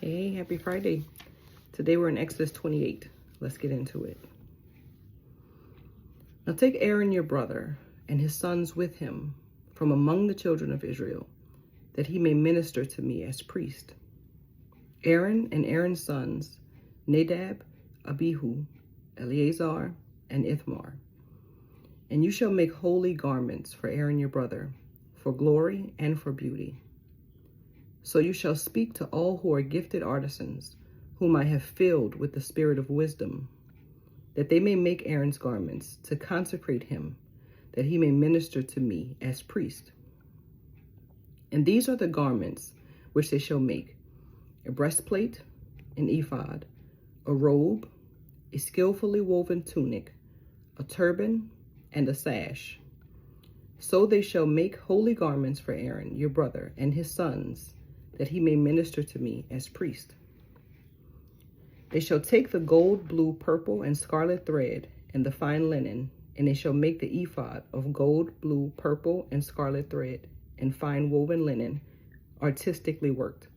Hey, happy Friday. Today we're in Exodus 28. Let's get into it. Now take Aaron your brother and his sons with him from among the children of Israel, that he may minister to me as priest. Aaron and Aaron's sons, Nadab, Abihu, Eleazar, and Ithamar. And you shall make holy garments for Aaron your brother, for glory and for beauty. So you shall speak to all who are gifted artisans, whom I have filled with the spirit of wisdom, that they may make Aaron's garments to consecrate him, that he may minister to me as priest. And these are the garments which they shall make: a breastplate, an ephod, a robe, a skillfully woven tunic, a turban, and a sash. So they shall make holy garments for Aaron your brother and his sons, that he may minister to me as priest. They shall take the gold, blue, purple, and scarlet thread, and the fine linen, and they shall make the ephod of gold, blue, purple, and scarlet thread, and fine woven linen, artistically worked.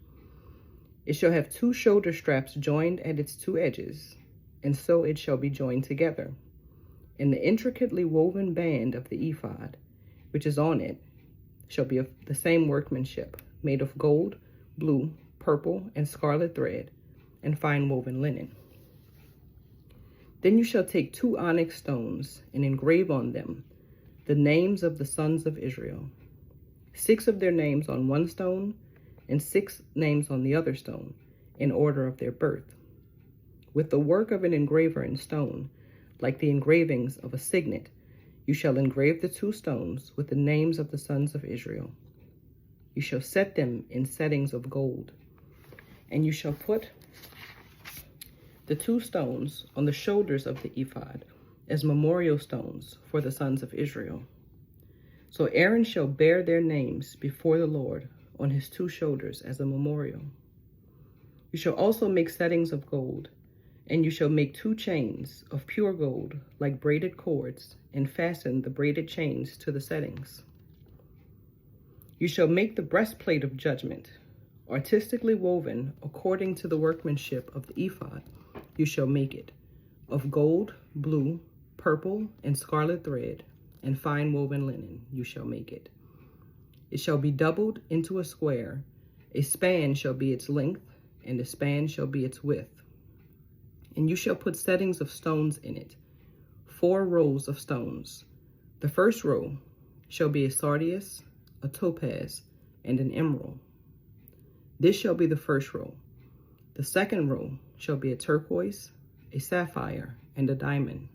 It shall have 2 shoulder straps joined at its 2 edges, and so it shall be joined together. And the intricately woven band of the ephod, which is on it, shall be of the same workmanship, made of gold, blue, purple, and scarlet thread, and fine woven linen. Then you shall take 2 onyx stones and engrave on them the names of the sons of Israel, 6 of their names on one stone, and 6 names on the other stone, in order of their birth, with the work of an engraver in stone, like the engravings of a signet. You shall engrave the 2 stones with the names of the sons of Israel. You shall set them in settings of gold, and you shall put the 2 stones on the shoulders of the ephod as memorial stones for the sons of Israel. So Aaron shall bear their names before the Lord on his 2 shoulders as a memorial. You shall also make settings of gold, and you shall make 2 chains of pure gold like braided cords, and fasten the braided chains to the settings. You shall make the breastplate of judgment, artistically woven according to the workmanship of the ephod. You shall make it of gold, blue, purple, and scarlet thread, and fine woven linen. You shall make it. It shall be doubled into a square. A span shall be its length, and a span shall be its width. And you shall put settings of stones in it, 4 rows of stones. The first row shall be a sardius, a topaz, and an emerald. This shall be the first row. The second row shall be a turquoise, a sapphire, and a diamond.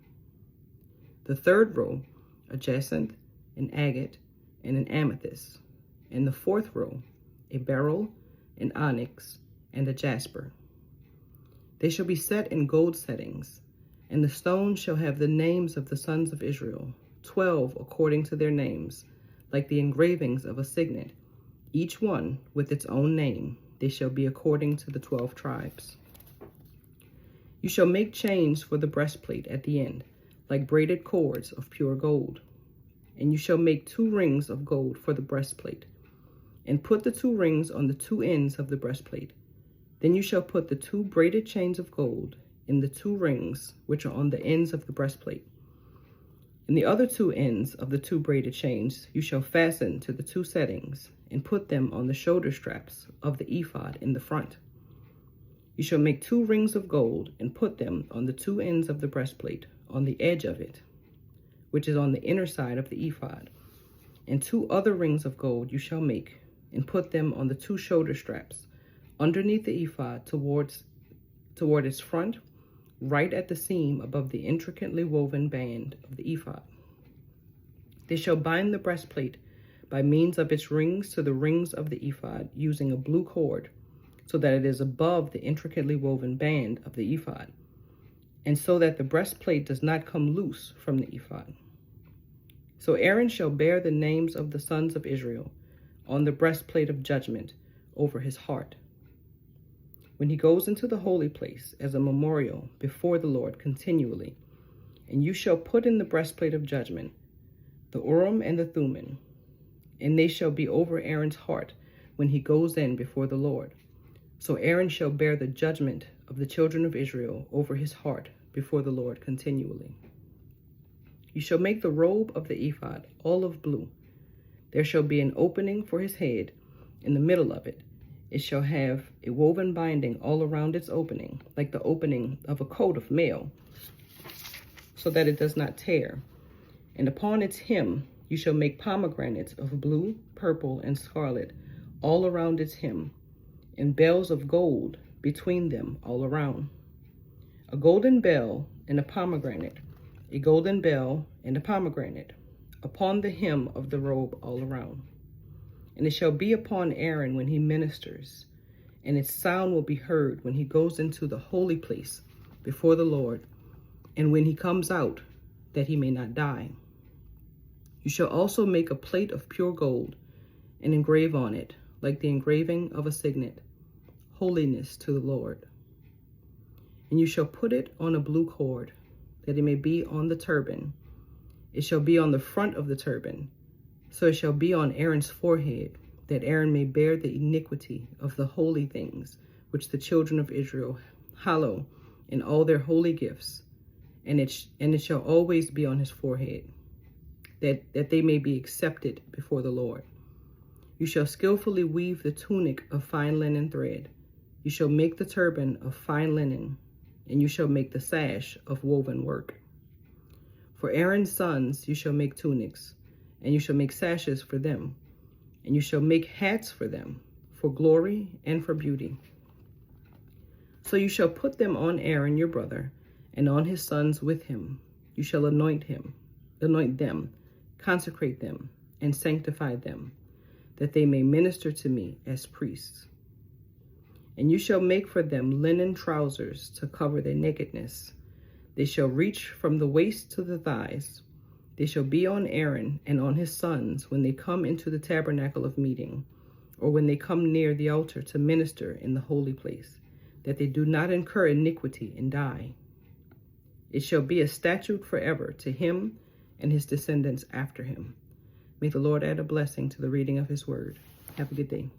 The third row, a jacinth, an agate, and an amethyst. And the fourth row, a beryl, an onyx, and a jasper. They shall be set in gold settings, and the stones shall have the names of the sons of Israel, 12 according to their names, like the engravings of a signet, each one with its own name. They shall be according to the 12 tribes. You shall make chains for the breastplate at the end, like braided cords of pure gold. And you shall make 2 rings of gold for the breastplate, and put the 2 rings on the 2 ends of the breastplate. Then you shall put the 2 braided chains of gold in the 2 rings which are on the ends of the breastplate. And the other 2 ends of the 2 braided chains you shall fasten to the 2 settings, and put them on the shoulder straps of the ephod in the front. You shall make 2 rings of gold, and put them on the 2 ends of the breastplate, on the edge of it, which is on the inner side of the ephod. And 2 other rings of gold you shall make, and put them on the 2 shoulder straps, underneath the ephod toward its front, right at the seam above the intricately woven band of the ephod. They shall bind the breastplate by means of its rings to the rings of the ephod, using a blue cord, so that it is above the intricately woven band of the ephod, and so that the breastplate does not come loose from the ephod. So Aaron shall bear the names of the sons of Israel on the breastplate of judgment over his heart, when he goes into the holy place as a memorial before the Lord continually. And you shall put in the breastplate of judgment the Urim and the Thummim, and they shall be over Aaron's heart when he goes in before the Lord, So Aaron shall bear the judgment of the children of Israel over his heart before the Lord continually. You shall make the robe of the ephod olive blue. There shall be an opening for his head in the middle of it. It shall have a woven binding all around its opening, like the opening of a coat of mail, so that it does not tear. And upon its hem you shall make pomegranates of blue, purple, and scarlet all around its hem, and bells of gold between them all around. A golden bell and a pomegranate, a golden bell and a pomegranate, upon the hem of the robe all around. And it shall be upon Aaron when he ministers, and its sound will be heard when he goes into the holy place before the Lord, and when he comes out, that he may not die. You shall also make a plate of pure gold, and engrave on it, like the engraving of a signet, holiness to the Lord. And you shall put it on a blue cord, that it may be on the turban. It shall be on the front of the turban, so it shall be on Aaron's forehead, that Aaron may bear the iniquity of the holy things which the children of Israel hallow in all their holy gifts, and it shall always be on his forehead, that they may be accepted before the Lord. You shall skillfully weave the tunic of fine linen thread. You shall make the turban of fine linen, and you shall make the sash of woven work. For Aaron's sons you shall make tunics, and you shall make sashes for them, and you shall make hats for them, for glory and for beauty. So you shall put them on Aaron your brother, and on his sons with him. You shall anoint them, consecrate them, and sanctify them, that they may minister to me as priests. And you shall make for them linen trousers to cover their nakedness. They shall reach from the waist to the thighs. They shall be on Aaron and on his sons when they come into the tabernacle of meeting, or when they come near the altar to minister in the holy place, that they do not incur iniquity and die. It shall be a statute forever to him and his descendants after him. May the Lord add a blessing to the reading of his word. Have a good day.